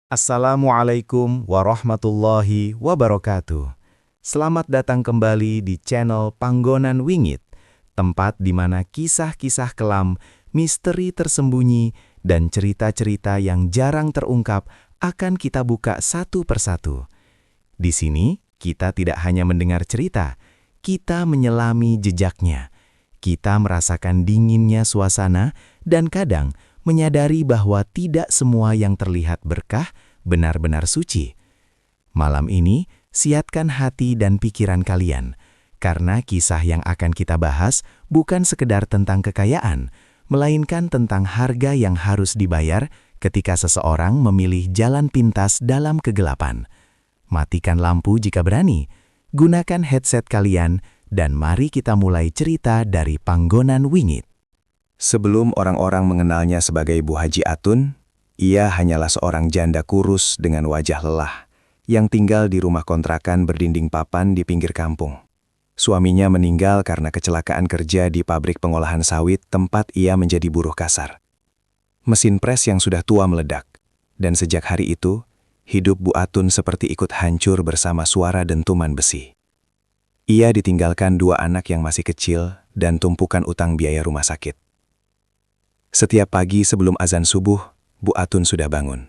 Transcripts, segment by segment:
Assalamualaikum warahmatullahi wabarakatuh. Selamat datang kembali di channel Panggonan Wingit, tempat di mana kisah-kisah kelam, misteri tersembunyi, dan cerita-cerita yang jarang terungkap akan kita buka satu persatu. Di sini, kita tidak hanya mendengar cerita, kita menyelami jejaknya. Kita merasakan dinginnya suasana dan kadang menyadari bahwa tidak semua yang terlihat berkah benar-benar suci. Malam ini, siapkan hati dan pikiran kalian, karena kisah yang akan kita bahas bukan sekedar tentang kekayaan, melainkan tentang harga yang harus dibayar ketika seseorang memilih jalan pintas dalam kegelapan. Matikan lampu jika berani, gunakan headset kalian, dan mari kita mulai cerita dari Panggonan Wingit. Sebelum orang-orang mengenalnya sebagai Bu Haji Atun, ia hanyalah seorang janda kurus dengan wajah lelah, yang tinggal di rumah kontrakan berdinding papan di pinggir kampung. Suaminya meninggal karena kecelakaan kerja di pabrik pengolahan sawit tempat ia menjadi buruh kasar. Mesin pres yang sudah tua meledak, dan sejak hari itu, hidup Bu Atun seperti ikut hancur bersama suara dentuman besi. Ia ditinggalkan dua anak yang masih kecil dan tumpukan utang biaya rumah sakit. Setiap pagi sebelum azan subuh, Bu Atun sudah bangun.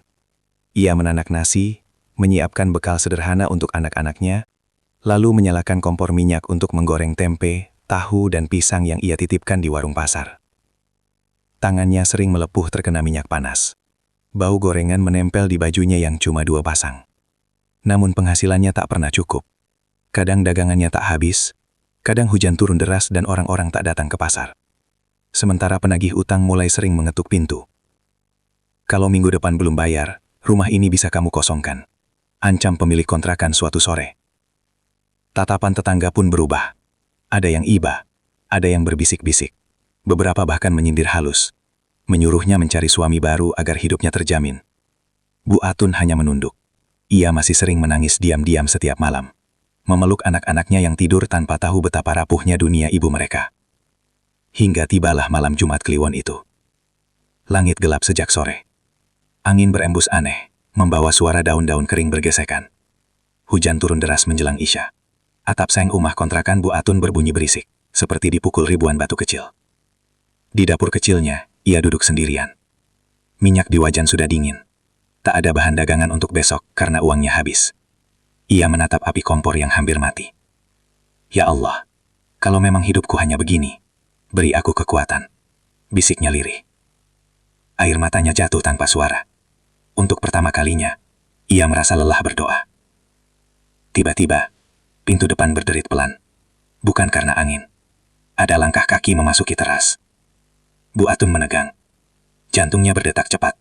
Ia menanak nasi, menyiapkan bekal sederhana untuk anak-anaknya, lalu menyalakan kompor minyak untuk menggoreng tempe, tahu dan pisang yang ia titipkan di warung pasar. Tangannya sering melepuh terkena minyak panas. Bau gorengan menempel di bajunya yang cuma 2 pasang. Namun penghasilannya tak pernah cukup. Kadang dagangannya tak habis, kadang hujan turun deras dan orang-orang tak datang ke pasar. Sementara penagih utang mulai sering mengetuk pintu. "Kalau minggu depan belum bayar, rumah ini bisa kamu kosongkan," ancam pemilik kontrakan suatu sore. Tatapan tetangga pun berubah. Ada yang iba, ada yang berbisik-bisik. Beberapa bahkan menyindir halus, menyuruhnya mencari suami baru agar hidupnya terjamin. Bu Atun hanya menunduk. Ia masih sering menangis diam-diam setiap malam, memeluk anak-anaknya yang tidur tanpa tahu betapa rapuhnya dunia ibu mereka. Hingga tibalah malam Jumat Kliwon itu. Langit gelap sejak sore. Angin berembus aneh, membawa suara daun-daun kering bergesekan. Hujan turun deras menjelang Isya. Atap seng rumah kontrakan Bu Atun berbunyi berisik, seperti dipukul ribuan batu kecil. Di dapur kecilnya, ia duduk sendirian. Minyak di wajan sudah dingin. Tak ada bahan dagangan untuk besok karena uangnya habis. Ia menatap api kompor yang hampir mati. "Ya Allah, kalau memang hidupku hanya begini, beri aku kekuatan," bisiknya lirih. Air matanya jatuh tanpa suara. Untuk pertama kalinya, ia merasa lelah berdoa. Tiba-tiba, pintu depan berderit pelan. Bukan karena angin. Ada langkah kaki memasuki teras. Bu Atun menegang. Jantungnya berdetak cepat.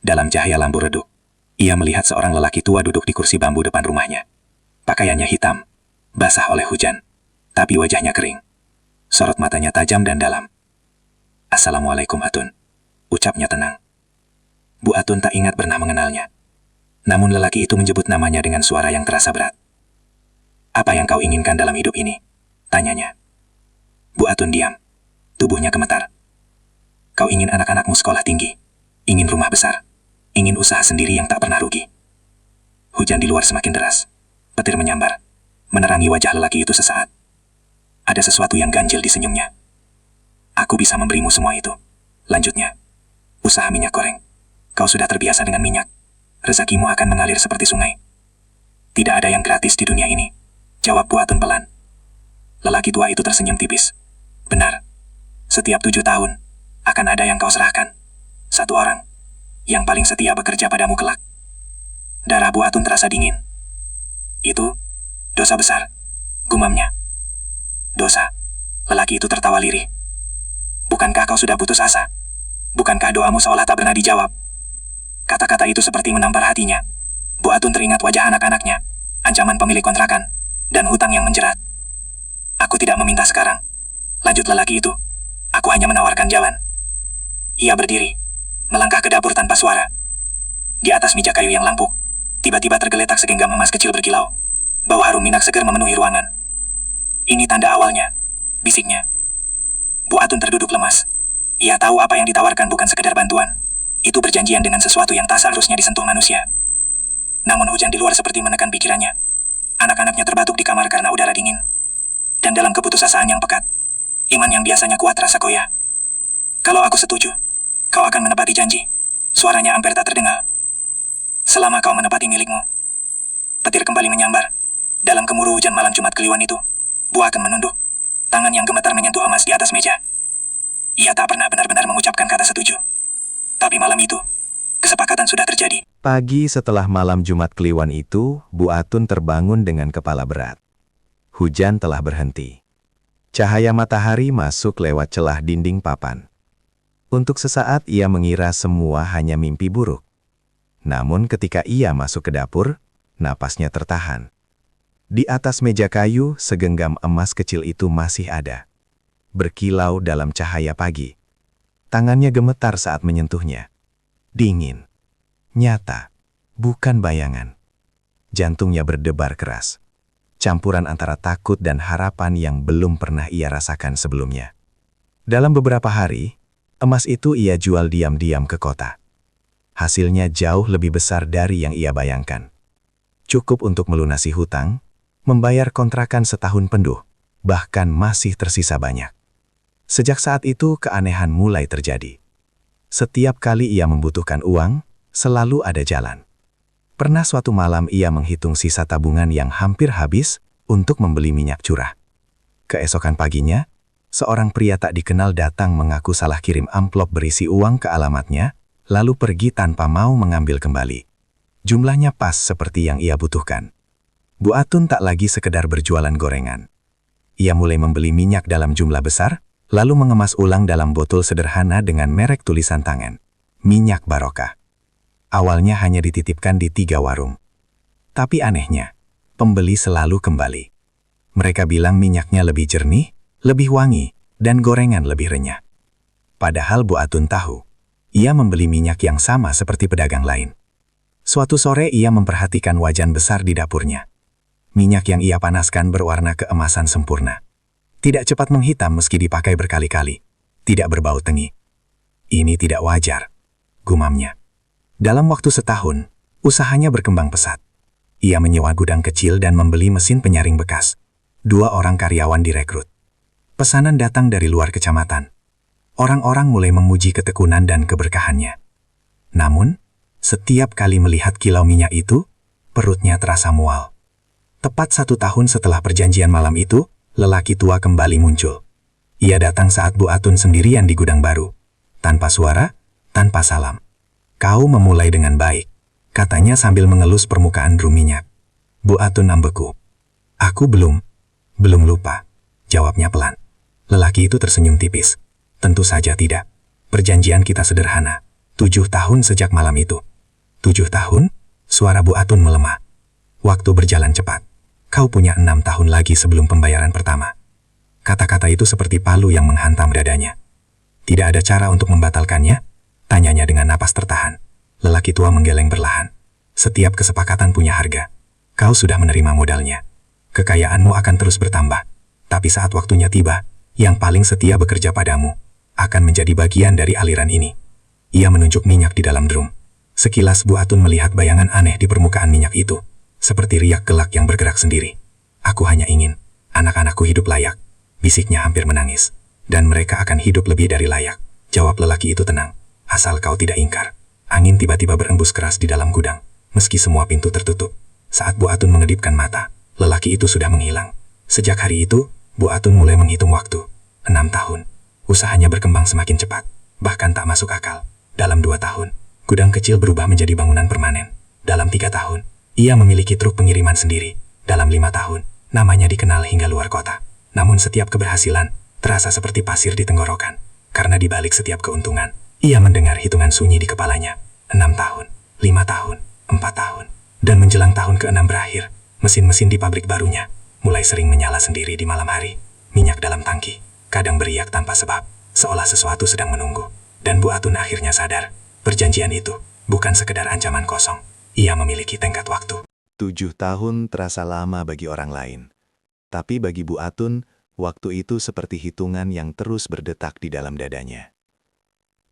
Dalam cahaya lampu redup, ia melihat seorang lelaki tua duduk di kursi bambu depan rumahnya. Pakaiannya hitam, basah oleh hujan, tapi wajahnya kering. Sorot matanya tajam dan dalam. "Assalamualaikum Atun," ucapnya tenang. Bu Atun tak ingat pernah mengenalnya. Namun lelaki itu menyebut namanya dengan suara yang terasa berat. "Apa yang kau inginkan dalam hidup ini?" tanyanya. Bu Atun diam. Tubuhnya gemetar. "Kau ingin anak-anakmu sekolah tinggi, ingin rumah besar, ingin usaha sendiri yang tak pernah rugi." Hujan di luar semakin deras. Petir menyambar, menerangi wajah lelaki itu sesaat. Ada sesuatu yang ganjil di senyumnya. "Aku bisa memberimu semua itu," lanjutnya. "Usaha minyak goreng. Kau sudah terbiasa dengan minyak. Rezekimu akan mengalir seperti sungai." "Tidak ada yang gratis di dunia ini," jawab Bu Atun pelan. Lelaki tua itu tersenyum tipis. "Benar. Setiap 7 tahun, akan ada yang kau serahkan. Satu orang, yang paling setia bekerja padamu kelak." Darah Bu Atun terasa dingin. "Itu dosa besar," gumamnya. "Dosa?" Lelaki itu tertawa lirih. "Bukankah kau sudah putus asa? Bukankah doamu seolah tak pernah dijawab?" Kata-kata itu seperti menampar hatinya. Bu Atun teringat wajah anak-anaknya, ancaman pemilik kontrakan, dan hutang yang menjerat. "Aku tidak meminta sekarang," lanjut lelaki itu. "Aku hanya menawarkan jalan." Ia berdiri, melangkah ke dapur tanpa suara. Di atas meja kayu yang lampu, tiba-tiba tergeletak segenggam emas kecil berkilau. Bau harum minyak segar memenuhi ruangan. "Ini tanda awalnya," bisiknya. Bu Atun terduduk lemas. Ia tahu apa yang ditawarkan bukan sekedar bantuan. Itu berjanjian dengan sesuatu yang tak seharusnya disentuh manusia. Namun hujan di luar seperti menekan pikirannya. Anak-anaknya terbatuk di kamar karena udara dingin. Dan dalam keputusasaan yang pekat, iman yang biasanya kuat rasa goyah. Kalau aku setuju, kau akan menepati janji. Suaranya hampir tak terdengar. Selama kau menepati milikmu. Petir kembali menyambar. Dalam gemuruh hujan malam Jumat Kliwon itu, Bu akan menunduk. Tangan yang gemetar menyentuh emas di atas meja. Ia tak pernah benar-benar mengucapkan kata setuju. Tapi malam itu, kesepakatan sudah terjadi. Pagi setelah malam Jumat Kliwon itu, Bu Atun terbangun dengan kepala berat. Hujan telah berhenti. Cahaya matahari masuk lewat celah dinding papan. Untuk sesaat ia mengira semua hanya mimpi buruk. Namun ketika ia masuk ke dapur, napasnya tertahan. Di atas meja kayu, segenggam emas kecil itu masih ada. Berkilau dalam cahaya pagi. Tangannya gemetar saat menyentuhnya. Dingin. Nyata. Bukan bayangan. Jantungnya berdebar keras. Campuran antara takut dan harapan yang belum pernah ia rasakan sebelumnya. Dalam beberapa hari, emas itu ia jual diam-diam ke kota. Hasilnya jauh lebih besar dari yang ia bayangkan. Cukup untuk melunasi hutang, membayar kontrakan setahun penuh, bahkan masih tersisa banyak. Sejak saat itu keanehan mulai terjadi. Setiap kali ia membutuhkan uang, selalu ada jalan. Pernah suatu malam ia menghitung sisa tabungan yang hampir habis untuk membeli minyak curah. Keesokan paginya, seorang pria tak dikenal datang mengaku salah kirim amplop berisi uang ke alamatnya, lalu pergi tanpa mau mengambil kembali. Jumlahnya pas seperti yang ia butuhkan. Bu Atun tak lagi sekedar berjualan gorengan. Ia mulai membeli minyak dalam jumlah besar, lalu mengemas ulang dalam botol sederhana dengan merek tulisan tangan. Minyak Barokah. Awalnya hanya dititipkan di 3 warung. Tapi anehnya, pembeli selalu kembali. Mereka bilang minyaknya lebih jernih, lebih wangi, dan gorengan lebih renyah. Padahal Bu Atun tahu, ia membeli minyak yang sama seperti pedagang lain. Suatu sore ia memperhatikan wajan besar di dapurnya. Minyak yang ia panaskan berwarna keemasan sempurna. Tidak cepat menghitam meski dipakai berkali-kali. Tidak berbau tengi. Ini tidak wajar, gumamnya. Dalam waktu setahun, usahanya berkembang pesat. Ia menyewa gudang kecil dan membeli mesin penyaring bekas. 2 orang karyawan direkrut. Pesanan datang dari luar kecamatan. Orang-orang mulai memuji ketekunan dan keberkahannya. Namun, setiap kali melihat kilau minyak itu, perutnya terasa mual. Tepat 1 tahun setelah perjanjian malam itu, lelaki tua kembali muncul. Ia datang saat Bu Atun sendirian di gudang baru. Tanpa suara, tanpa salam. Kau memulai dengan baik, katanya sambil mengelus permukaan drum minyak. Bu Atun nambeku. Aku belum lupa, jawabnya pelan. Lelaki itu tersenyum tipis. Tentu saja tidak. Perjanjian kita sederhana. 7 tahun sejak malam itu. 7 tahun? Suara Bu Atun melemah. Waktu berjalan cepat. Kau punya 6 tahun lagi sebelum pembayaran pertama. Kata-kata itu seperti palu yang menghantam dadanya. Tidak ada cara untuk membatalkannya? Tanyanya dengan napas tertahan. Lelaki tua menggeleng perlahan. Setiap kesepakatan punya harga. Kau sudah menerima modalnya. Kekayaanmu akan terus bertambah. Tapi saat waktunya tiba, yang paling setia bekerja padamu akan menjadi bagian dari aliran ini. Ia menunjuk minyak di dalam drum. Sekilas Bu Atun melihat bayangan aneh di permukaan minyak itu. Seperti riak gelak yang bergerak sendiri. Aku hanya ingin anak-anakku hidup layak. Bisiknya hampir menangis. Dan mereka akan hidup lebih dari layak. Jawab lelaki itu tenang. Asal kau tidak ingkar. Angin tiba-tiba berembus keras di dalam gudang. Meski semua pintu tertutup. Saat Bu Atun mengedipkan mata, lelaki itu sudah menghilang. Sejak hari itu, Bu Atun mulai menghitung waktu. 6 tahun. Usahanya berkembang semakin cepat. Bahkan tak masuk akal. Dalam 2 tahun, gudang kecil berubah menjadi bangunan permanen. Dalam 3 tahun, ia memiliki truk pengiriman sendiri. Dalam 5 tahun, namanya dikenal hingga luar kota. Namun setiap keberhasilan terasa seperti pasir di tenggorokan. Karena di balik setiap keuntungan, ia mendengar hitungan sunyi di kepalanya. 6 tahun, 5 tahun, 4 tahun. Dan menjelang tahun ke-6 berakhir, mesin-mesin di pabrik barunya mulai sering menyala sendiri di malam hari. Minyak dalam tangki, kadang beriak tanpa sebab, seolah sesuatu sedang menunggu. Dan Bu Atun akhirnya sadar, perjanjian itu bukan sekedar ancaman kosong. Ia memiliki tenggat waktu. 7 tahun terasa lama bagi orang lain. Tapi bagi Bu Atun, waktu itu seperti hitungan yang terus berdetak di dalam dadanya.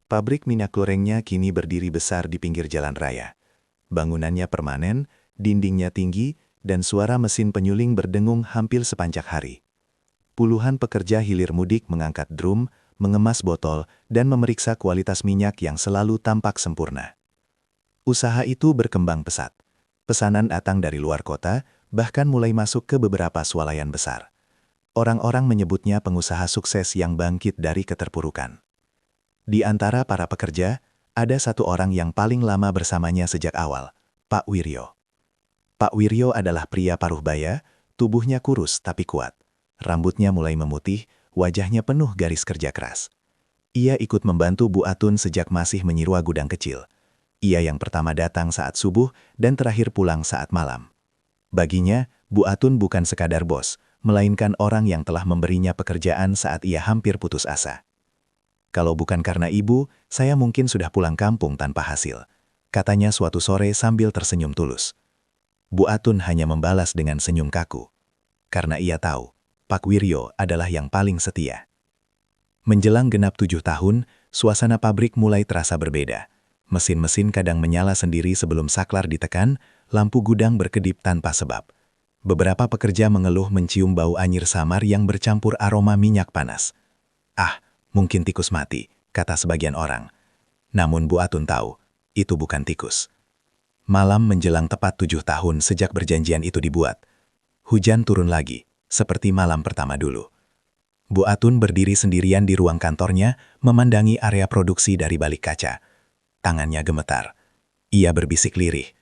Pabrik minyak gorengnya kini berdiri besar di pinggir jalan raya. Bangunannya permanen, dindingnya tinggi, dan suara mesin penyuling berdengung hampir sepanjang hari. Puluhan pekerja hilir mudik mengangkat drum, mengemas botol, dan memeriksa kualitas minyak yang selalu tampak sempurna. Usaha itu berkembang pesat. Pesanan datang dari luar kota, bahkan mulai masuk ke beberapa swalayan besar. Orang-orang menyebutnya pengusaha sukses yang bangkit dari keterpurukan. Di antara para pekerja, ada satu orang yang paling lama bersamanya sejak awal, Pak Wiryo. Pak Wiryo adalah pria paruh baya, tubuhnya kurus tapi kuat. Rambutnya mulai memutih, wajahnya penuh garis kerja keras. Ia ikut membantu Bu Atun sejak masih menyirwa gudang kecil. Ia yang pertama datang saat subuh dan terakhir pulang saat malam. Baginya, Bu Atun bukan sekadar bos, melainkan orang yang telah memberinya pekerjaan saat ia hampir putus asa. Kalau bukan karena ibu, saya mungkin sudah pulang kampung tanpa hasil, katanya suatu sore sambil tersenyum tulus. Bu Atun hanya membalas dengan senyum kaku. Karena ia tahu, Pak Wiryo adalah yang paling setia. Menjelang genap 7 tahun, suasana pabrik mulai terasa berbeda. Mesin-mesin kadang menyala sendiri sebelum saklar ditekan, lampu gudang berkedip tanpa sebab. Beberapa pekerja mengeluh mencium bau anyir samar yang bercampur aroma minyak panas. Ah, mungkin tikus mati, kata sebagian orang. Namun Bu Atun tahu, itu bukan tikus. Malam menjelang tepat 7 tahun sejak perjanjian itu dibuat. Hujan turun lagi, seperti malam pertama dulu. Bu Atun berdiri sendirian di ruang kantornya, memandangi area produksi dari balik kaca. Tangannya gemetar. Ia berbisik lirih.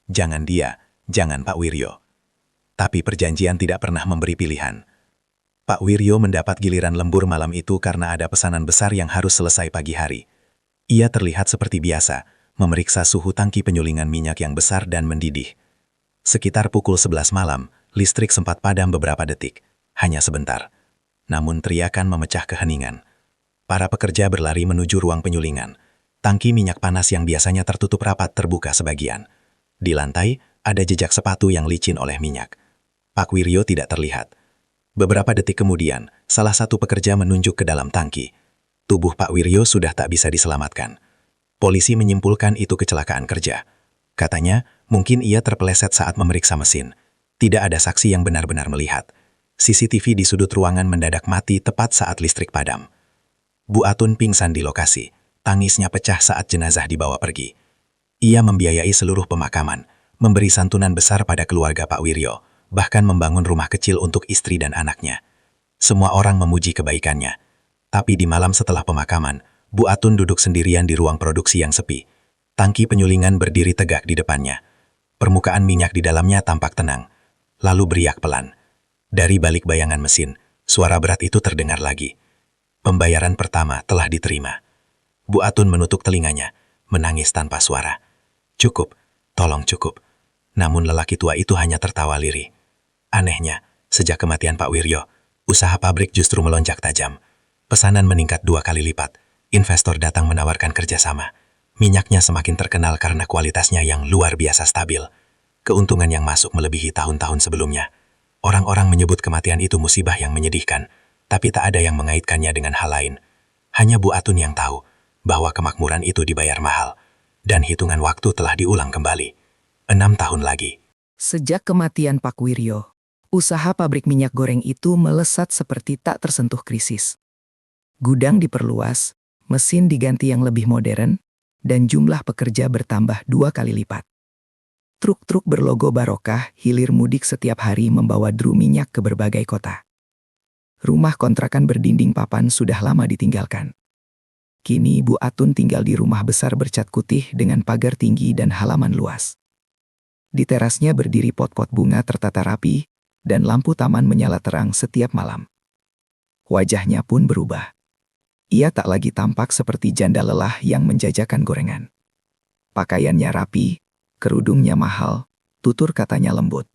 Jangan dia, jangan Pak Wiryo. Tapi perjanjian tidak pernah memberi pilihan. Pak Wiryo mendapat giliran lembur malam itu karena ada pesanan besar yang harus selesai pagi hari. Ia terlihat seperti biasa, memeriksa suhu tangki penyulingan minyak yang besar dan mendidih. Sekitar pukul 11 malam, listrik sempat padam beberapa detik, hanya sebentar. Namun teriakan memecah keheningan. Para pekerja berlari menuju ruang penyulingan. Tangki minyak panas yang biasanya tertutup rapat terbuka sebagian. Di lantai, ada jejak sepatu yang licin oleh minyak. Pak Wiryo tidak terlihat. Beberapa detik kemudian, salah satu pekerja menunjuk ke dalam tangki. Tubuh Pak Wiryo sudah tak bisa diselamatkan. Polisi menyimpulkan itu kecelakaan kerja. Katanya, mungkin ia terpeleset saat memeriksa mesin. Tidak ada saksi yang benar-benar melihat. CCTV di sudut ruangan mendadak mati tepat saat listrik padam. Bu Atun pingsan di lokasi. Tangisnya pecah saat jenazah dibawa pergi. Ia membiayai seluruh pemakaman, memberi santunan besar pada keluarga Pak Wiryo, bahkan membangun rumah kecil untuk istri dan anaknya. Semua orang memuji kebaikannya. Tapi di malam setelah pemakaman, Bu Atun duduk sendirian di ruang produksi yang sepi. Tangki penyulingan berdiri tegak di depannya. Permukaan minyak di dalamnya tampak tenang. Lalu beriak pelan. Dari balik bayangan mesin, suara berat itu terdengar lagi. Pembayaran pertama telah diterima. Bu Atun menutup telinganya, menangis tanpa suara. Cukup, tolong cukup. Namun lelaki tua itu hanya tertawa lirih. Anehnya, sejak kematian Pak Wiryo, usaha pabrik justru melonjak tajam. Pesanan meningkat 2 kali lipat. Investor datang menawarkan kerjasama. Minyaknya semakin terkenal karena kualitasnya yang luar biasa stabil. Keuntungan yang masuk melebihi tahun-tahun sebelumnya. Orang-orang menyebut kematian itu musibah yang menyedihkan, tapi tak ada yang mengaitkannya dengan hal lain. Hanya Bu Atun yang tahu bahwa kemakmuran itu dibayar mahal, dan hitungan waktu telah diulang kembali. 6 tahun lagi. Sejak kematian Pak Wiryo, usaha pabrik minyak goreng itu melesat seperti tak tersentuh krisis. Gudang diperluas, mesin diganti yang lebih modern, dan jumlah pekerja bertambah 2 kali lipat. Truk-truk berlogo Barokah hilir mudik setiap hari membawa drum minyak ke berbagai kota. Rumah kontrakan berdinding papan sudah lama ditinggalkan. Kini Bu Atun tinggal di rumah besar bercat putih dengan pagar tinggi dan halaman luas. Di terasnya berdiri pot-pot bunga tertata rapi, dan lampu taman menyala terang setiap malam. Wajahnya pun berubah. Ia tak lagi tampak seperti janda lelah yang menjajakan gorengan. Pakaiannya rapi, kerudungnya mahal, tutur katanya lembut.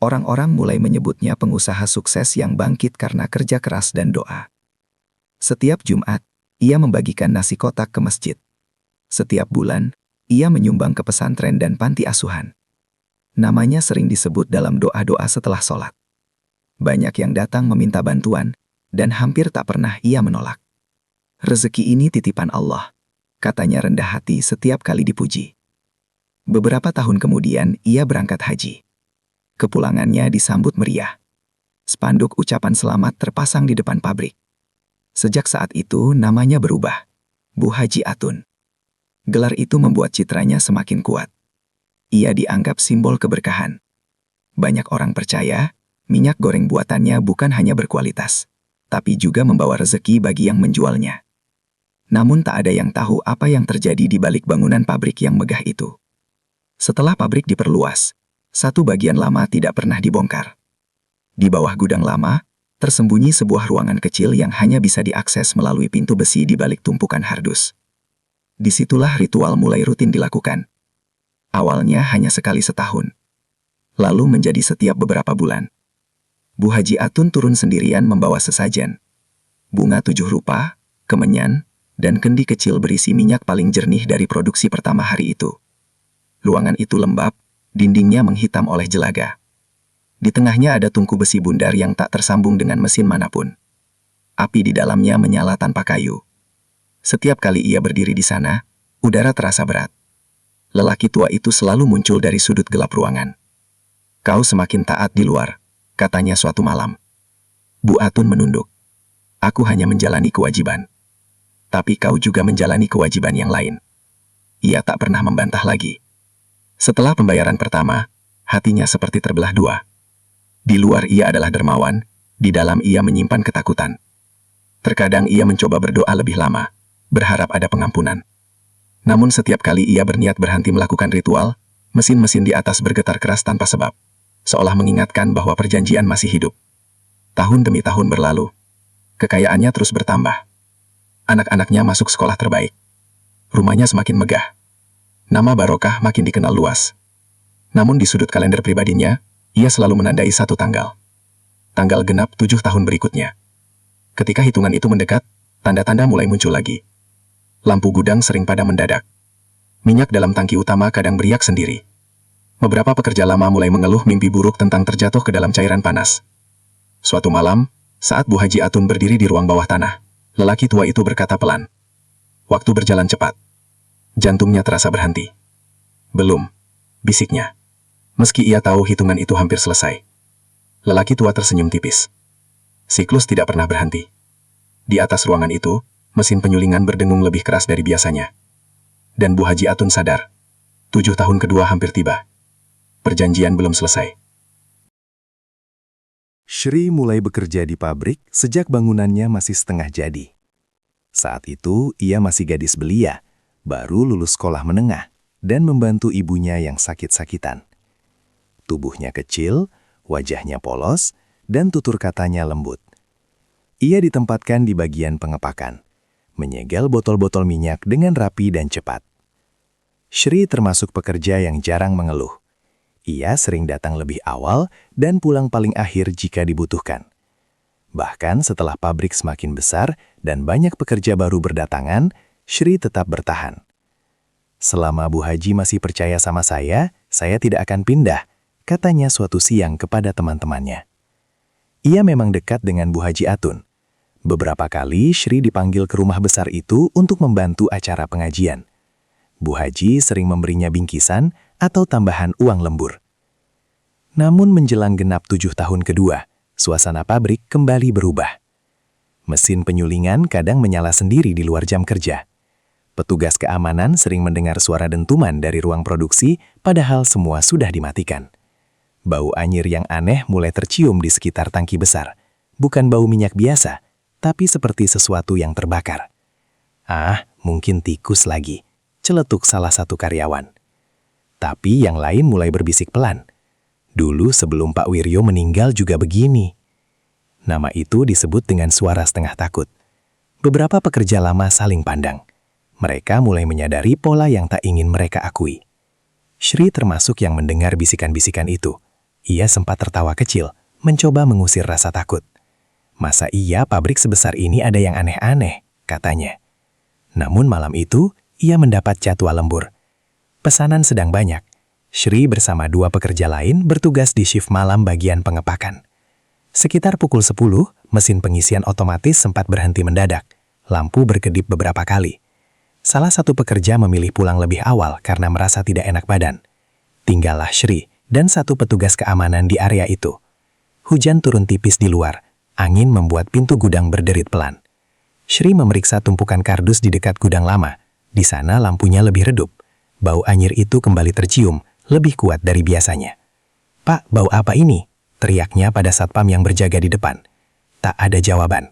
Orang-orang mulai menyebutnya pengusaha sukses yang bangkit karena kerja keras dan doa. Setiap Jumat, ia membagikan nasi kotak ke masjid. Setiap bulan, ia menyumbang ke pesantren dan panti asuhan. Namanya sering disebut dalam doa-doa setelah sholat. Banyak yang datang meminta bantuan, dan hampir tak pernah ia menolak. Rezeki ini titipan Allah, katanya rendah hati setiap kali dipuji. Beberapa tahun kemudian, ia berangkat haji. Kepulangannya disambut meriah. Spanduk ucapan selamat terpasang di depan pabrik. Sejak saat itu, namanya berubah. Bu Haji Atun. Gelar itu membuat citranya semakin kuat. Ia dianggap simbol keberkahan. Banyak orang percaya, minyak goreng buatannya bukan hanya berkualitas, tapi juga membawa rezeki bagi yang menjualnya. Namun tak ada yang tahu apa yang terjadi di balik bangunan pabrik yang megah itu. Setelah pabrik diperluas, satu bagian lama tidak pernah dibongkar. Di bawah gudang lama, tersembunyi sebuah ruangan kecil yang hanya bisa diakses melalui pintu besi di balik tumpukan hardus. Disitulah ritual mulai rutin dilakukan. Awalnya hanya sekali setahun, lalu menjadi setiap beberapa bulan. Bu Haji Atun turun sendirian membawa sesajen. Bunga 7 rupa, kemenyan, dan kendi kecil berisi minyak paling jernih dari produksi pertama hari itu. Ruangan itu lembab, dindingnya menghitam oleh jelaga. Di tengahnya ada tungku besi bundar yang tak tersambung dengan mesin manapun. Api di dalamnya menyala tanpa kayu. Setiap kali ia berdiri di sana, udara terasa berat. Lelaki tua itu selalu muncul dari sudut gelap ruangan. "Kau semakin taat di luar," katanya suatu malam. Bu Atun menunduk. "Aku hanya menjalani kewajiban. Tapi kau juga menjalani kewajiban yang lain." Ia tak pernah membantah lagi. Setelah pembayaran pertama, hatinya seperti terbelah dua. Di luar ia adalah dermawan, di dalam ia menyimpan ketakutan. Terkadang ia mencoba berdoa lebih lama, berharap ada pengampunan. Namun setiap kali ia berniat berhenti melakukan ritual, mesin-mesin di atas bergetar keras tanpa sebab, seolah mengingatkan bahwa perjanjian masih hidup. Tahun demi tahun berlalu. Kekayaannya terus bertambah. Anak-anaknya masuk sekolah terbaik. Rumahnya semakin megah. Nama Barokah makin dikenal luas. Namun di sudut kalender pribadinya, ia selalu menandai satu tanggal. Tanggal genap 7 tahun berikutnya. Ketika hitungan itu mendekat, tanda-tanda mulai muncul lagi. Lampu gudang sering padam mendadak. Minyak dalam tangki utama kadang beriak sendiri. Beberapa pekerja lama mulai mengeluh mimpi buruk tentang terjatuh ke dalam cairan panas. Suatu malam, saat Bu Haji Atun berdiri di ruang bawah tanah, lelaki tua itu berkata pelan. Waktu berjalan cepat. Jantungnya terasa berhenti. "Belum," bisiknya. Meski ia tahu hitungan itu hampir selesai. Lelaki tua tersenyum tipis. Siklus tidak pernah berhenti. Di atas ruangan itu, mesin penyulingan berdengung lebih keras dari biasanya. Dan Bu Haji Atun sadar. 7 tahun kedua hampir tiba. Perjanjian belum selesai. Shri mulai bekerja di pabrik sejak bangunannya masih setengah jadi. Saat itu, ia masih gadis belia, baru lulus sekolah menengah, dan membantu ibunya yang sakit-sakitan. Tubuhnya kecil, wajahnya polos, dan tutur katanya lembut. Ia ditempatkan di bagian pengepakan, menyegel botol-botol minyak dengan rapi dan cepat. Shri termasuk pekerja yang jarang mengeluh. Ia sering datang lebih awal dan pulang paling akhir jika dibutuhkan. Bahkan setelah pabrik semakin besar dan banyak pekerja baru berdatangan, Shri tetap bertahan. "Selama Bu Haji masih percaya sama saya tidak akan pindah," katanya suatu siang kepada teman-temannya. Ia memang dekat dengan Bu Haji Atun. Beberapa kali Shri dipanggil ke rumah besar itu untuk membantu acara pengajian. Bu Haji sering memberinya bingkisan atau tambahan uang lembur. Namun menjelang genap 7 tahun kedua, suasana pabrik kembali berubah. Mesin penyulingan kadang menyala sendiri di luar jam kerja. Petugas keamanan sering mendengar suara dentuman dari ruang produksi, padahal semua sudah dimatikan. Bau anyir yang aneh mulai tercium di sekitar tangki besar. Bukan bau minyak biasa, tapi seperti sesuatu yang terbakar. "Ah, mungkin tikus lagi," celetuk salah satu karyawan. Tapi yang lain mulai berbisik pelan. "Dulu sebelum Pak Wiryo meninggal juga begini." Nama itu disebut dengan suara setengah takut. Beberapa pekerja lama saling pandang. Mereka mulai menyadari pola yang tak ingin mereka akui. Shri termasuk yang mendengar bisikan-bisikan itu. Ia sempat tertawa kecil, mencoba mengusir rasa takut. "Masa iya pabrik sebesar ini ada yang aneh-aneh," katanya. Namun malam itu, ia mendapat jadwal lembur. Pesanan sedang banyak. Shri bersama 2 pekerja lain bertugas di shift malam bagian pengepakan. Sekitar pukul 10, mesin pengisian otomatis sempat berhenti mendadak. Lampu berkedip beberapa kali. Salah satu pekerja memilih pulang lebih awal karena merasa tidak enak badan. Tinggallah Shri dan satu petugas keamanan di area itu. Hujan turun tipis di luar, angin membuat pintu gudang berderit pelan. Shri memeriksa tumpukan kardus di dekat gudang lama. Di sana lampunya lebih redup. Bau anyir itu kembali tercium, lebih kuat dari biasanya. "Pak, bau apa ini?" teriaknya pada satpam yang berjaga di depan. Tak ada jawaban.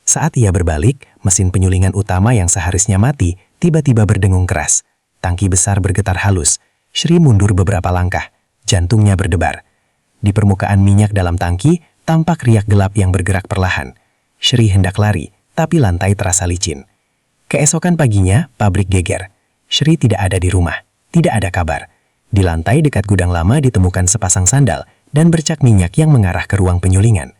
Saat ia berbalik, mesin penyulingan utama yang seharusnya mati tiba-tiba berdengung keras. Tangki besar bergetar halus. Shri mundur beberapa langkah, jantungnya berdebar. Di permukaan minyak dalam tangki, tampak riak gelap yang bergerak perlahan. Shri hendak lari, tapi lantai terasa licin. Keesokan paginya, pabrik geger. Shri tidak ada di rumah, tidak ada kabar. Di lantai dekat gudang lama ditemukan sepasang sandal dan bercak minyak yang mengarah ke ruang penyulingan.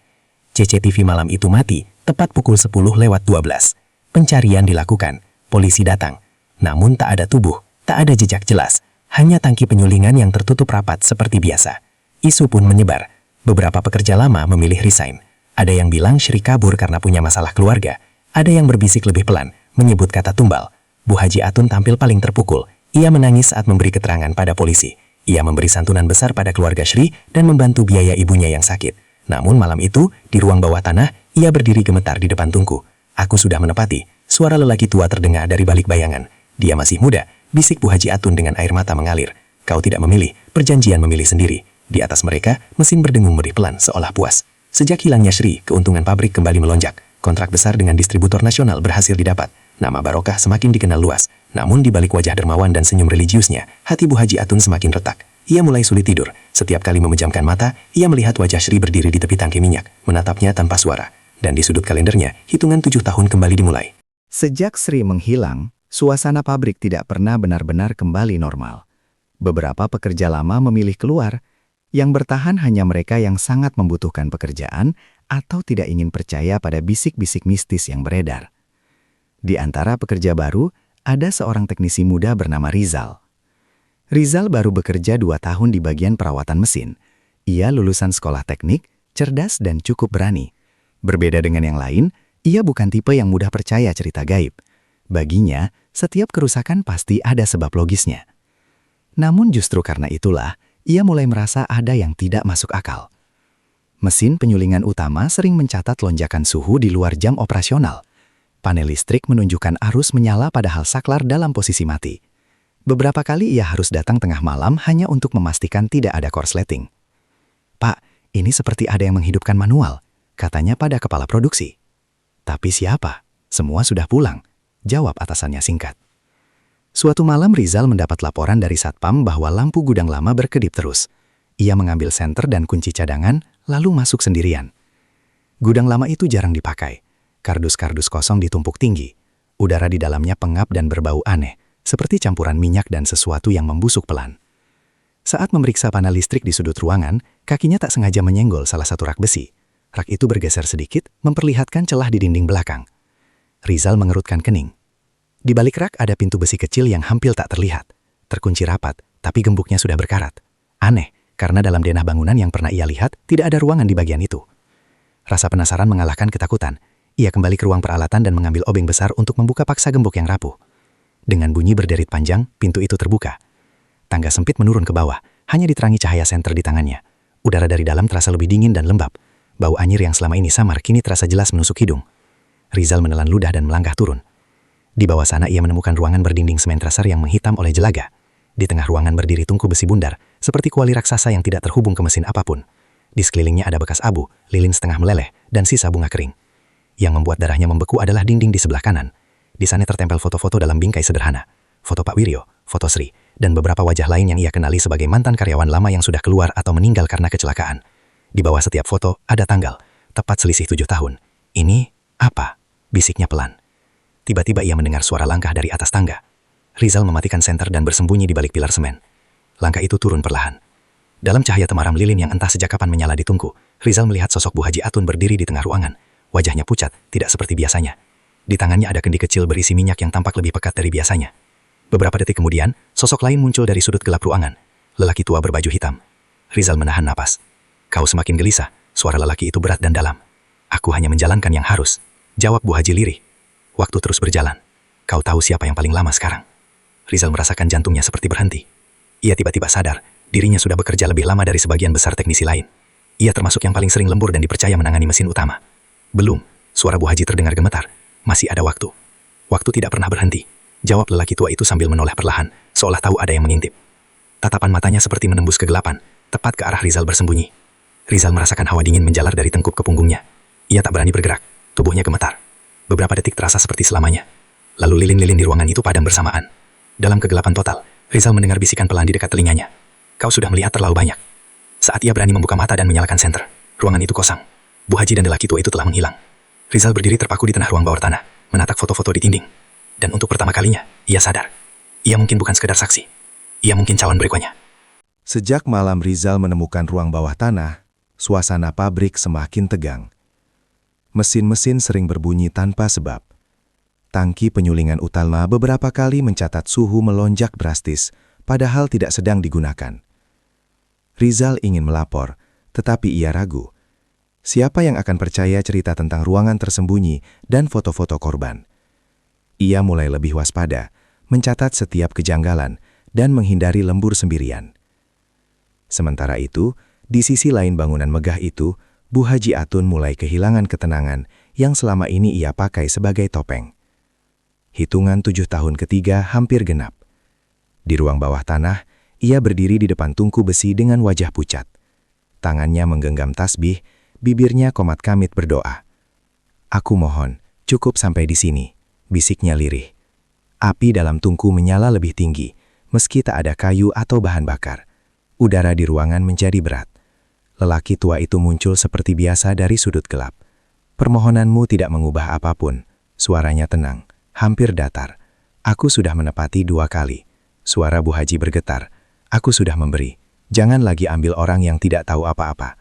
CCTV malam itu mati, tepat pukul 10:12. Pencarian dilakukan, polisi datang. Namun tak ada tubuh, tak ada jejak jelas, hanya tangki penyulingan yang tertutup rapat seperti biasa. Isu pun menyebar, beberapa pekerja lama memilih resign. Ada yang bilang Shri kabur karena punya masalah keluarga, ada yang berbisik lebih pelan, menyebut kata tumbal. Bu Haji Atun tampil paling terpukul. Ia menangis saat memberi keterangan pada polisi. Ia memberi santunan besar pada keluarga Shri dan membantu biaya ibunya yang sakit. Namun malam itu, di ruang bawah tanah, ia berdiri gemetar di depan tungku. "Aku sudah menepati." Suara lelaki tua terdengar dari balik bayangan. "Dia masih muda," bisik Bu Haji Atun dengan air mata mengalir. "Kau tidak memilih, perjanjian memilih sendiri." Di atas mereka, mesin berdengung merih pelan seolah puas. Sejak hilangnya Shri, keuntungan pabrik kembali melonjak. Kontrak besar dengan distributor nasional berhasil didapat. Nama Barokah semakin dikenal luas. Namun di balik wajah dermawan dan senyum religiusnya, hati Bu Haji Atun semakin retak. Ia mulai sulit tidur. Setiap kali memejamkan mata, ia melihat wajah Shri berdiri di tepi tangki minyak, menatapnya tanpa suara. Dan di sudut kalendernya, hitungan 7 tahun kembali dimulai. Sejak Shri menghilang, suasana pabrik tidak pernah benar-benar kembali normal. Beberapa pekerja lama memilih keluar. Yang bertahan hanya mereka yang sangat membutuhkan pekerjaan atau tidak ingin percaya pada bisik-bisik mistis yang beredar. Di antara pekerja baru, ada seorang teknisi muda bernama Rizal. Rizal baru bekerja 2 tahun di bagian perawatan mesin. Ia lulusan sekolah teknik, cerdas dan cukup berani. Berbeda dengan yang lain, ia bukan tipe yang mudah percaya cerita gaib. Baginya, setiap kerusakan pasti ada sebab logisnya. Namun justru karena itulah, ia mulai merasa ada yang tidak masuk akal. Mesin penyulingan utama sering mencatat lonjakan suhu di luar jam operasional. Panel listrik menunjukkan arus menyala padahal saklar dalam posisi mati. Beberapa kali ia harus datang tengah malam hanya untuk memastikan tidak ada korsleting. "Pak, ini seperti ada yang menghidupkan manual," katanya pada kepala produksi. "Tapi siapa? Semua sudah pulang," jawab atasannya singkat. Suatu malam Rizal mendapat laporan dari satpam bahwa lampu gudang lama berkedip terus. Ia mengambil senter dan kunci cadangan, lalu masuk sendirian. Gudang lama itu jarang dipakai. Kardus-kardus kosong ditumpuk tinggi. Udara di dalamnya pengap dan berbau aneh, seperti campuran minyak dan sesuatu yang membusuk pelan. Saat memeriksa panel listrik di sudut ruangan, kakinya tak sengaja menyenggol salah satu rak besi. Rak itu bergeser sedikit, memperlihatkan celah di dinding belakang. Rizal mengerutkan kening. Di balik rak ada pintu besi kecil yang hampir tak terlihat. Terkunci rapat, tapi gemboknya sudah berkarat. Aneh, karena dalam denah bangunan yang pernah ia lihat, tidak ada ruangan di bagian itu. Rasa penasaran mengalahkan ketakutan. Ia kembali ke ruang peralatan dan mengambil obeng besar untuk membuka paksa gembok yang rapuh. Dengan bunyi berderit panjang, pintu itu terbuka. Tangga sempit menurun ke bawah, hanya diterangi cahaya senter di tangannya. Udara dari dalam terasa lebih dingin dan lembab. Bau anyir yang selama ini samar kini terasa jelas menusuk hidung. Rizal menelan ludah dan melangkah turun. Di bawah sana ia menemukan ruangan berdinding semen trasar yang menghitam oleh jelaga. Di tengah ruangan berdiri tungku besi bundar, seperti kuali raksasa yang tidak terhubung ke mesin apapun. Di sekelilingnya ada bekas abu, lilin setengah meleleh, dan sisa bunga kering. Yang membuat darahnya membeku adalah dinding di sebelah kanan. Di sana tertempel foto-foto dalam bingkai sederhana. Foto Pak Wiryo, foto Sri, dan beberapa wajah lain yang ia kenali sebagai mantan karyawan lama yang sudah keluar atau meninggal karena kecelakaan. Di bawah setiap foto ada tanggal, tepat selisih 7 tahun. "Ini apa?" bisiknya pelan. Tiba-tiba ia mendengar suara langkah dari atas tangga. Rizal mematikan senter dan bersembunyi di balik pilar semen. Langkah itu turun perlahan. Dalam cahaya temaram lilin yang entah sejak kapan menyala di tungku, Rizal melihat sosok Bu Haji Atun berdiri di tengah ruangan. Wajahnya pucat, tidak seperti biasanya. Di tangannya ada kendi kecil berisi minyak yang tampak lebih pekat dari biasanya. Beberapa detik kemudian, sosok lain muncul dari sudut gelap ruangan. Lelaki tua berbaju hitam. Rizal menahan napas. "Kau semakin gelisah," suara lelaki itu berat dan dalam. "Aku hanya menjalankan yang harus," jawab Bu Haji lirih. Waktu terus berjalan. Kau tahu siapa yang paling lama sekarang? Rizal merasakan jantungnya seperti berhenti. Ia tiba-tiba sadar, dirinya sudah bekerja lebih lama dari sebagian besar teknisi lain. Ia termasuk yang paling sering lembur dan dipercaya menangani mesin utama. Belum, suara Bu Haji terdengar gemetar. Masih ada waktu. Waktu tidak pernah berhenti. Jawab lelaki tua itu sambil menoleh perlahan, seolah tahu ada yang mengintip. Tatapan matanya seperti menembus kegelapan, tepat ke arah Rizal bersembunyi. Rizal merasakan hawa dingin menjalar dari tengkuk ke punggungnya. Ia tak berani bergerak, tubuhnya gemetar. Beberapa detik terasa seperti selamanya. Lalu lilin-lilin di ruangan itu padam bersamaan. Dalam kegelapan total, Rizal mendengar bisikan pelan di dekat telinganya. Kau sudah melihat terlalu banyak. Saat ia berani membuka mata dan menyalakan senter, ruangan itu kosong. Bu Haji dan lelaki tua itu telah menghilang. Rizal berdiri terpaku di tengah ruang bawah tanah, menatap foto-foto di dinding. Dan untuk pertama kalinya, ia sadar. Ia mungkin bukan sekedar saksi. Ia mungkin calon berikutnya. Sejak malam Rizal menemukan ruang bawah tanah, suasana pabrik semakin tegang. Mesin-mesin sering berbunyi tanpa sebab. Tangki penyulingan utama beberapa kali mencatat suhu melonjak drastis, padahal tidak sedang digunakan. Rizal ingin melapor, tetapi ia ragu. Siapa yang akan percaya cerita tentang ruangan tersembunyi dan foto-foto korban? Ia mulai lebih waspada, mencatat setiap kejanggalan, dan menghindari lembur sendirian. Sementara itu, di sisi lain bangunan megah itu, Bu Haji Atun mulai kehilangan ketenangan yang selama ini ia pakai sebagai topeng. Hitungan 7 tahun ketiga hampir genap. Di ruang bawah tanah, ia berdiri di depan tungku besi dengan wajah pucat. Tangannya menggenggam tasbih, bibirnya komat kamit berdoa. "Aku mohon, cukup sampai di sini," bisiknya lirih. Api dalam tungku menyala lebih tinggi, meski tak ada kayu atau bahan bakar. Udara di ruangan menjadi berat. Lelaki tua itu muncul seperti biasa dari sudut gelap. "Permohonanmu tidak mengubah apapun," suaranya tenang. Hampir datar. "Aku sudah menepati 2 kali. Suara Bu Haji bergetar. "Aku sudah memberi. Jangan lagi ambil orang yang tidak tahu apa-apa."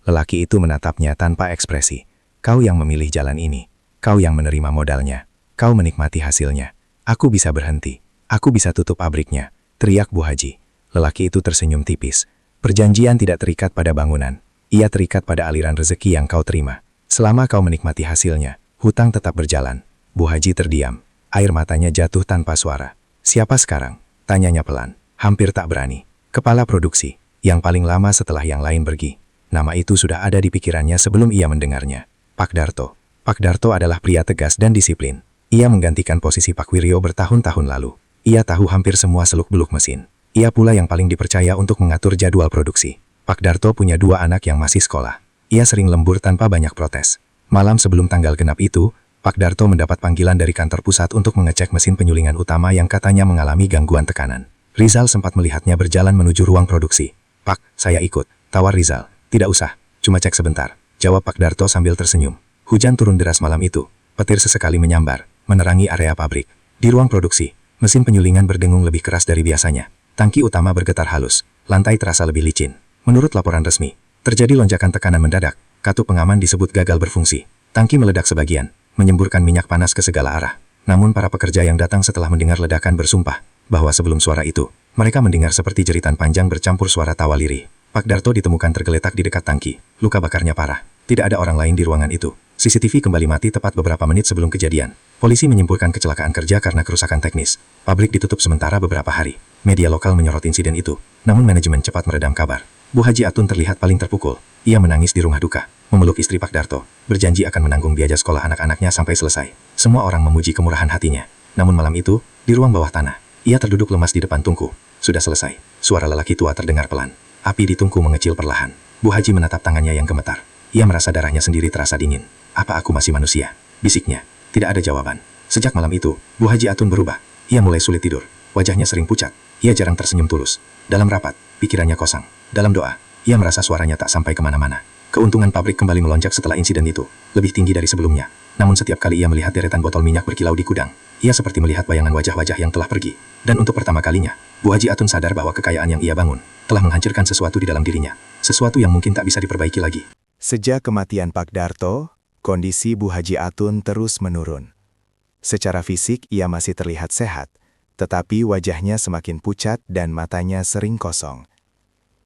Lelaki itu menatapnya tanpa ekspresi. "Kau yang memilih jalan ini. Kau yang menerima modalnya. Kau menikmati hasilnya. Aku bisa berhenti. Aku bisa tutup pabriknya," teriak Bu Haji. Lelaki itu tersenyum tipis. "Perjanjian tidak terikat pada bangunan. Ia terikat pada aliran rezeki yang kau terima. Selama kau menikmati hasilnya, hutang tetap berjalan." Bu Haji terdiam. Air matanya jatuh tanpa suara. "Siapa sekarang?" tanyanya pelan. Hampir tak berani. "Kepala produksi, yang paling lama setelah yang lain pergi." Nama itu sudah ada di pikirannya sebelum ia mendengarnya. Pak Darto. Pak Darto adalah pria tegas dan disiplin. Ia menggantikan posisi Pak Wiryo bertahun-tahun lalu. Ia tahu hampir semua seluk-beluk mesin. Ia pula yang paling dipercaya untuk mengatur jadwal produksi. Pak Darto punya 2 anak yang masih sekolah. Ia sering lembur tanpa banyak protes. Malam sebelum tanggal genap itu, Pak Darto mendapat panggilan dari kantor pusat untuk mengecek mesin penyulingan utama yang katanya mengalami gangguan tekanan. Rizal sempat melihatnya berjalan menuju ruang produksi. "Pak, saya ikut," tawar Rizal. "Tidak usah, cuma cek sebentar," jawab Pak Darto sambil tersenyum. Hujan turun deras malam itu. Petir sesekali menyambar, menerangi area pabrik. Di ruang produksi, mesin penyulingan berdengung lebih keras dari biasanya. Tangki utama bergetar halus, lantai terasa lebih licin. Menurut laporan resmi, terjadi lonjakan tekanan mendadak. Katup pengaman disebut gagal berfungsi. Tangki meledak sebagian, menyemburkan minyak panas ke segala arah. Namun para pekerja yang datang setelah mendengar ledakan bersumpah bahwa sebelum suara itu, mereka mendengar seperti jeritan panjang bercampur suara tawa lirih. Pak Darto ditemukan tergeletak di dekat tangki, luka bakarnya parah. Tidak ada orang lain di ruangan itu. CCTV kembali mati tepat beberapa menit sebelum kejadian. Polisi menyimpulkan kecelakaan kerja karena kerusakan teknis. Pabrik ditutup sementara beberapa hari. Media lokal menyorot insiden itu, namun manajemen cepat meredam kabar. Bu Haji Atun terlihat paling terpukul. Ia menangis di rumah duka, memeluk istri Pak Darto, berjanji akan menanggung biaya sekolah anak-anaknya sampai selesai. Semua orang memuji kemurahan hatinya. Namun malam itu, di ruang bawah tanah, ia terduduk lemas di depan tungku. Sudah selesai. Suara lelaki tua terdengar pelan. Api di tungku mengecil perlahan. Bu Haji menatap tangannya yang gemetar. Ia merasa darahnya sendiri terasa dingin. "Apa aku masih manusia?" bisiknya. Tidak ada jawaban. Sejak malam itu, Bu Haji Atun berubah. Ia mulai sulit tidur. Wajahnya sering pucat. Ia jarang tersenyum tulus. Dalam rapat, pikirannya kosong. Dalam doa, ia merasa suaranya tak sampai kemana-mana. Keuntungan pabrik kembali melonjak setelah insiden itu, lebih tinggi dari sebelumnya. Namun setiap kali ia melihat deretan botol minyak berkilau di gudang, ia seperti melihat bayangan wajah-wajah yang telah pergi. Dan untuk pertama kalinya, Bu Haji Atun sadar bahwa kekayaan yang ia bangun telah menghancurkan sesuatu di dalam dirinya. Sesuatu yang mungkin tak bisa diperbaiki lagi. Sejak kematian Pak Darto, kondisi Bu Haji Atun terus menurun. Secara fisik ia masih terlihat sehat, tetapi wajahnya semakin pucat dan matanya sering kosong.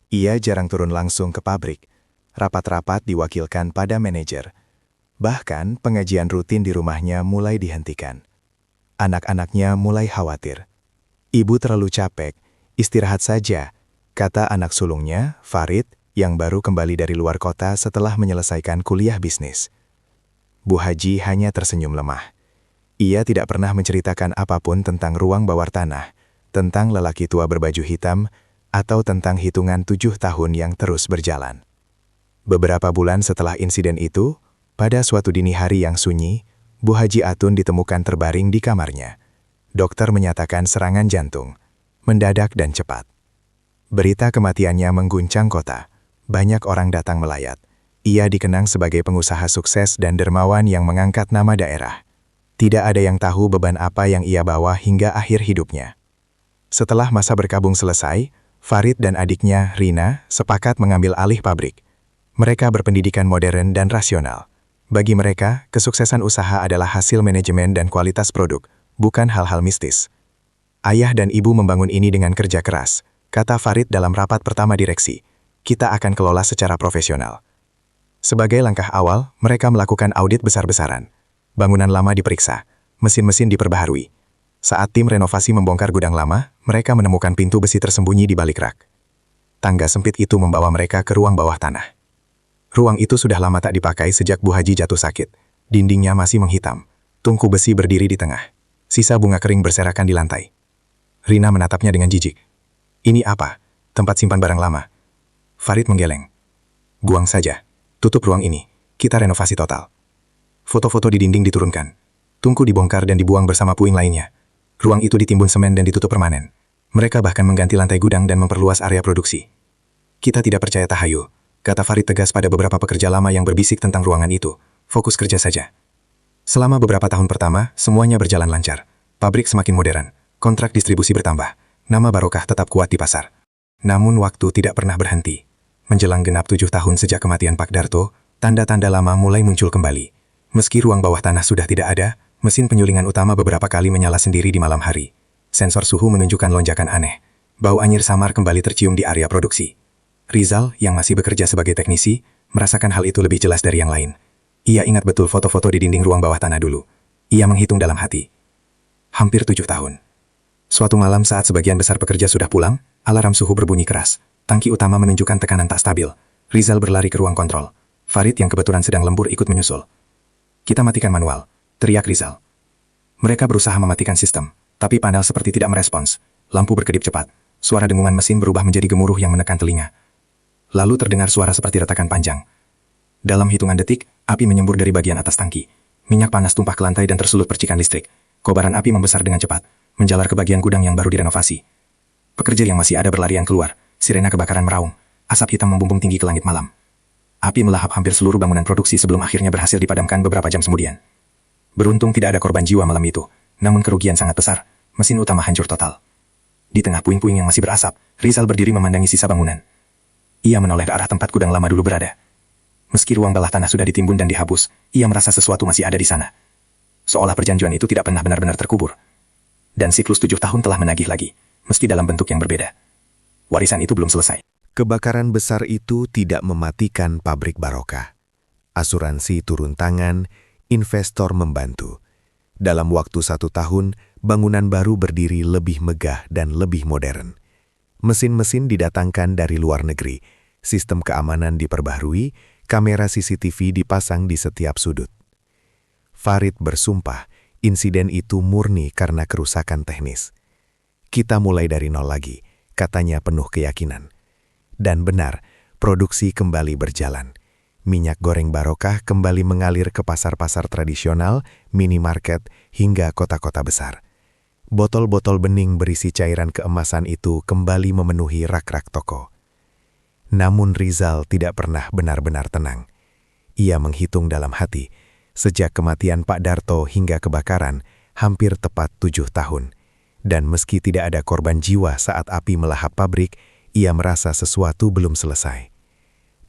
Ia jarang turun langsung ke pabrik. Rapat-rapat diwakilkan pada manajer. Bahkan pengajian rutin di rumahnya mulai dihentikan. Anak-anaknya mulai khawatir. Ibu terlalu capek, istirahat saja, kata anak sulungnya, Farid, yang baru kembali dari luar kota setelah menyelesaikan kuliah bisnis. Bu Haji hanya tersenyum lemah. Ia tidak pernah menceritakan apapun tentang ruang bawah tanah, tentang lelaki tua berbaju hitam, atau tentang hitungan 7 tahun yang terus berjalan. Beberapa bulan setelah insiden itu, pada suatu dini hari yang sunyi, Bu Haji Atun ditemukan terbaring di kamarnya. Dokter menyatakan serangan jantung, mendadak dan cepat. Berita kematiannya mengguncang kota. Banyak orang datang melayat. Ia dikenang sebagai pengusaha sukses dan dermawan yang mengangkat nama daerah. Tidak ada yang tahu beban apa yang ia bawa hingga akhir hidupnya. Setelah masa berkabung selesai, Farid dan adiknya, Rina, sepakat mengambil alih pabrik. Mereka berpendidikan modern dan rasional. Bagi mereka, kesuksesan usaha adalah hasil manajemen dan kualitas produk, bukan hal-hal mistis. Ayah dan ibu membangun ini dengan kerja keras, kata Farid dalam rapat pertama direksi. Kita akan kelola secara profesional. Sebagai langkah awal, mereka melakukan audit besar-besaran. Bangunan lama diperiksa, mesin-mesin diperbaharui. Saat tim renovasi membongkar gudang lama, mereka menemukan pintu besi tersembunyi di balik rak. Tangga sempit itu membawa mereka ke ruang bawah tanah. Ruang itu sudah lama tak dipakai sejak Bu Haji jatuh sakit. Dindingnya masih menghitam. Tungku besi berdiri di tengah. Sisa bunga kering berserakan di lantai. Rina menatapnya dengan jijik. Ini apa? Tempat simpan barang lama. Farid menggeleng. Buang saja. Tutup ruang ini. Kita renovasi total. Foto-foto di dinding diturunkan. Tungku dibongkar dan dibuang bersama puing lainnya. Ruang itu ditimbun semen dan ditutup permanen. Mereka bahkan mengganti lantai gudang dan memperluas area produksi. Kita tidak percaya tahayul, kata Farid tegas pada beberapa pekerja lama yang berbisik tentang ruangan itu. Fokus kerja saja. Selama beberapa tahun pertama, semuanya berjalan lancar. Pabrik semakin modern, kontrak distribusi bertambah, nama Barokah tetap kuat di pasar. Namun waktu tidak pernah berhenti. Menjelang genap 7 tahun sejak kematian Pak Darto, tanda-tanda lama mulai muncul kembali. Meski ruang bawah tanah sudah tidak ada, mesin penyulingan utama beberapa kali menyala sendiri di malam hari. Sensor suhu menunjukkan lonjakan aneh. Bau anyir samar kembali tercium di area produksi. Rizal, yang masih bekerja sebagai teknisi, merasakan hal itu lebih jelas dari yang lain. Ia ingat betul foto-foto di dinding ruang bawah tanah dulu. Ia menghitung dalam hati. Hampir 7 tahun. Suatu malam saat sebagian besar pekerja sudah pulang, alarm suhu berbunyi keras. Tangki utama menunjukkan tekanan tak stabil. Rizal berlari ke ruang kontrol. Farid yang kebetulan sedang lembur ikut menyusul. Kita matikan manual, teriak Rizal. Mereka berusaha mematikan sistem, tapi panel seperti tidak merespons. Lampu berkedip cepat. Suara dengungan mesin berubah menjadi gemuruh yang menekan telinga. Lalu terdengar suara seperti retakan panjang. Dalam hitungan detik, api menyembur dari bagian atas tangki. Minyak panas tumpah ke lantai dan tersulut percikan listrik. Kobaran api membesar dengan cepat, menjalar ke bagian gudang yang baru direnovasi. Pekerja yang masih ada berlarian keluar. Sirena kebakaran meraung. Asap hitam membumbung tinggi ke langit malam. Api melahap hampir seluruh bangunan produksi sebelum akhirnya berhasil dipadamkan beberapa jam kemudian. Beruntung tidak ada korban jiwa malam itu, namun kerugian sangat besar. Mesin utama hancur total. Di tengah puing-puing yang masih berasap, Rizal berdiri memandangi sisa bangunan. Ia menoleh ke arah tempat gudang lama dulu berada. Meski ruang bawah tanah sudah ditimbun dan dihapus, ia merasa sesuatu masih ada di sana. Seolah perjanjian itu tidak pernah benar-benar terkubur. Dan siklus 7 tahun telah menagih lagi, meski dalam bentuk yang berbeda. Warisan itu belum selesai. Kebakaran besar itu tidak mematikan pabrik Barokah. Asuransi turun tangan, investor membantu. Dalam waktu 1 tahun, bangunan baru berdiri lebih megah dan lebih modern. Mesin-mesin didatangkan dari luar negeri, sistem keamanan diperbaharui, kamera CCTV dipasang di setiap sudut. Farid bersumpah, insiden itu murni karena kerusakan teknis. Kita mulai dari nol lagi, katanya penuh keyakinan. Dan benar, produksi kembali berjalan. Minyak goreng Barokah kembali mengalir ke pasar-pasar tradisional, minimarket, hingga kota-kota besar. Botol-botol bening berisi cairan keemasan itu kembali memenuhi rak-rak toko. Namun Rizal tidak pernah benar-benar tenang. Ia menghitung dalam hati, sejak kematian Pak Darto hingga kebakaran, hampir tepat 7 tahun. Dan meski tidak ada korban jiwa saat api melahap pabrik, ia merasa sesuatu belum selesai.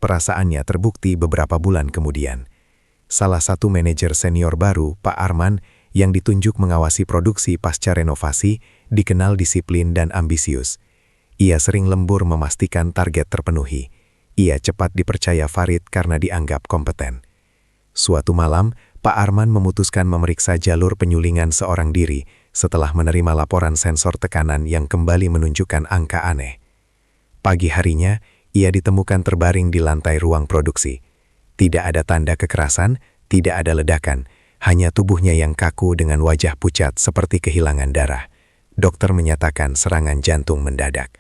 Perasaannya terbukti beberapa bulan kemudian. Salah satu manajer senior baru, Pak Arman, yang ditunjuk mengawasi produksi pasca renovasi, dikenal disiplin dan ambisius. Ia sering lembur memastikan target terpenuhi. Ia cepat dipercaya Farid karena dianggap kompeten. Suatu malam, Pak Arman memutuskan memeriksa jalur penyulingan seorang diri, setelah menerima laporan sensor tekanan yang kembali menunjukkan angka aneh. Pagi harinya, ia ditemukan terbaring di lantai ruang produksi. Tidak ada tanda kekerasan, tidak ada ledakan, hanya tubuhnya yang kaku dengan wajah pucat seperti kehilangan darah. Dokter menyatakan serangan jantung mendadak.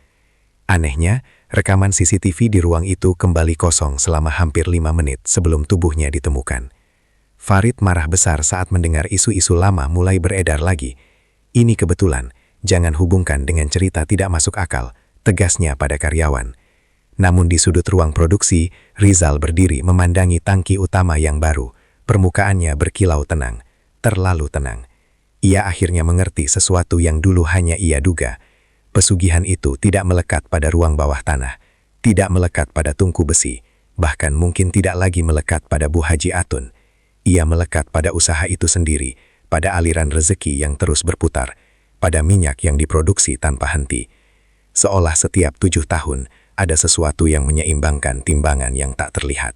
Anehnya, rekaman CCTV di ruang itu kembali kosong selama hampir 5 menit sebelum tubuhnya ditemukan. Farid marah besar saat mendengar isu-isu lama mulai beredar lagi. Ini kebetulan, jangan hubungkan dengan cerita tidak masuk akal, tegasnya pada karyawan. Namun di sudut ruang produksi, Rizal berdiri memandangi tangki utama yang baru. Permukaannya berkilau tenang, terlalu tenang. Ia akhirnya mengerti sesuatu yang dulu hanya ia duga. Pesugihan itu tidak melekat pada ruang bawah tanah, tidak melekat pada tungku besi, bahkan mungkin tidak lagi melekat pada Bu Haji Atun. Ia melekat pada usaha itu sendiri, pada aliran rezeki yang terus berputar, pada minyak yang diproduksi tanpa henti. Seolah setiap 7 tahun, ada sesuatu yang menyeimbangkan timbangan yang tak terlihat.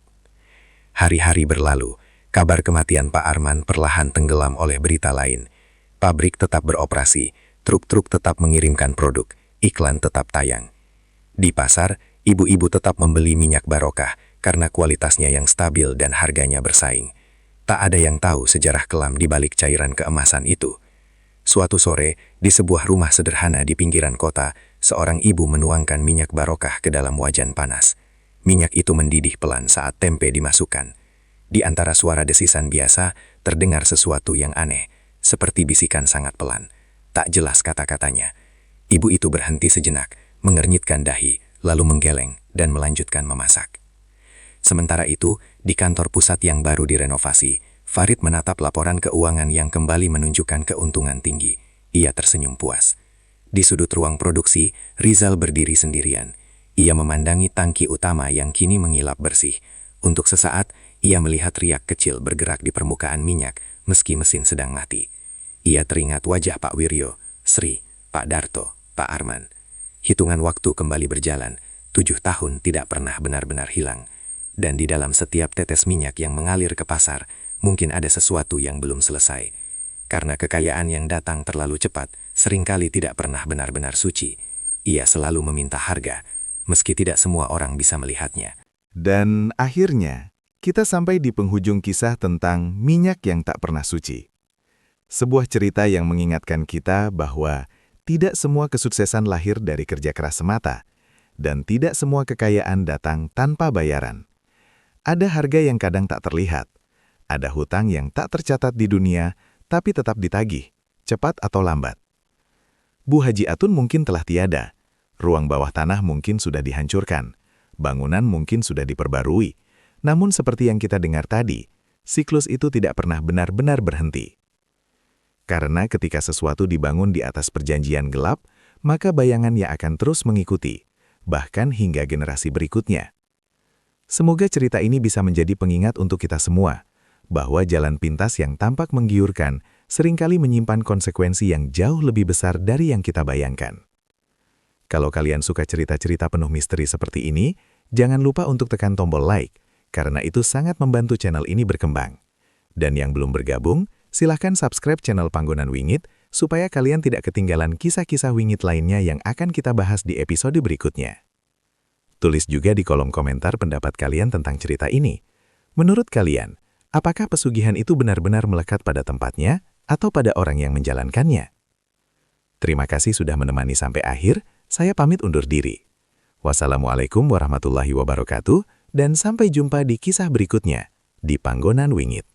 Hari-hari berlalu, kabar kematian Pak Arman perlahan tenggelam oleh berita lain. Pabrik tetap beroperasi, truk-truk tetap mengirimkan produk, iklan tetap tayang. Di pasar, ibu-ibu tetap membeli minyak barokah karena kualitasnya yang stabil dan harganya bersaing. Tak ada yang tahu sejarah kelam di balik cairan keemasan itu. Suatu sore, di sebuah rumah sederhana di pinggiran kota, seorang ibu menuangkan minyak barokah ke dalam wajan panas. Minyak itu mendidih pelan saat tempe dimasukkan. Di antara suara desisan biasa, terdengar sesuatu yang aneh, seperti bisikan sangat pelan. Tak jelas kata-katanya. Ibu itu berhenti sejenak, mengernyitkan dahi, lalu menggeleng dan melanjutkan memasak. Sementara itu, di kantor pusat yang baru direnovasi, Farid menatap laporan keuangan yang kembali menunjukkan keuntungan tinggi. Ia tersenyum puas. Di sudut ruang produksi, Rizal berdiri sendirian. Ia memandangi tangki utama yang kini mengilap bersih. Untuk sesaat, ia melihat riak kecil bergerak di permukaan minyak, meski mesin sedang mati. Ia teringat wajah Pak Wiryo, Sri, Pak Darto, Pak Arman. Hitungan waktu kembali berjalan, 7 tahun tidak pernah benar-benar hilang. Dan di dalam setiap tetes minyak yang mengalir ke pasar, mungkin ada sesuatu yang belum selesai. Karena kekayaan yang datang terlalu cepat, seringkali tidak pernah benar-benar suci. Ia selalu meminta harga, meski tidak semua orang bisa melihatnya. Dan akhirnya, kita sampai di penghujung kisah tentang minyak yang tak pernah suci. Sebuah cerita yang mengingatkan kita bahwa tidak semua kesuksesan lahir dari kerja keras semata, dan tidak semua kekayaan datang tanpa bayaran. Ada harga yang kadang tak terlihat, ada hutang yang tak tercatat di dunia, tapi tetap ditagih, cepat atau lambat. Bu Haji Atun mungkin telah tiada, ruang bawah tanah mungkin sudah dihancurkan, bangunan mungkin sudah diperbarui, namun seperti yang kita dengar tadi, siklus itu tidak pernah benar-benar berhenti. Karena ketika sesuatu dibangun di atas perjanjian gelap, maka bayangannya akan terus mengikuti, bahkan hingga generasi berikutnya. Semoga cerita ini bisa menjadi pengingat untuk kita semua, bahwa jalan pintas yang tampak menggiurkan seringkali menyimpan konsekuensi yang jauh lebih besar dari yang kita bayangkan. Kalau kalian suka cerita-cerita penuh misteri seperti ini, jangan lupa untuk tekan tombol like, karena itu sangat membantu channel ini berkembang. Dan yang belum bergabung, silahkan subscribe channel Panggonan Wingit, supaya kalian tidak ketinggalan kisah-kisah wingit lainnya yang akan kita bahas di episode berikutnya. Tulis juga di kolom komentar pendapat kalian tentang cerita ini. Menurut kalian, apakah pesugihan itu benar-benar melekat pada tempatnya atau pada orang yang menjalankannya? Terima kasih sudah menemani sampai akhir, saya pamit undur diri. Wassalamualaikum warahmatullahi wabarakatuh, dan sampai jumpa di kisah berikutnya di Panggonan Wingit.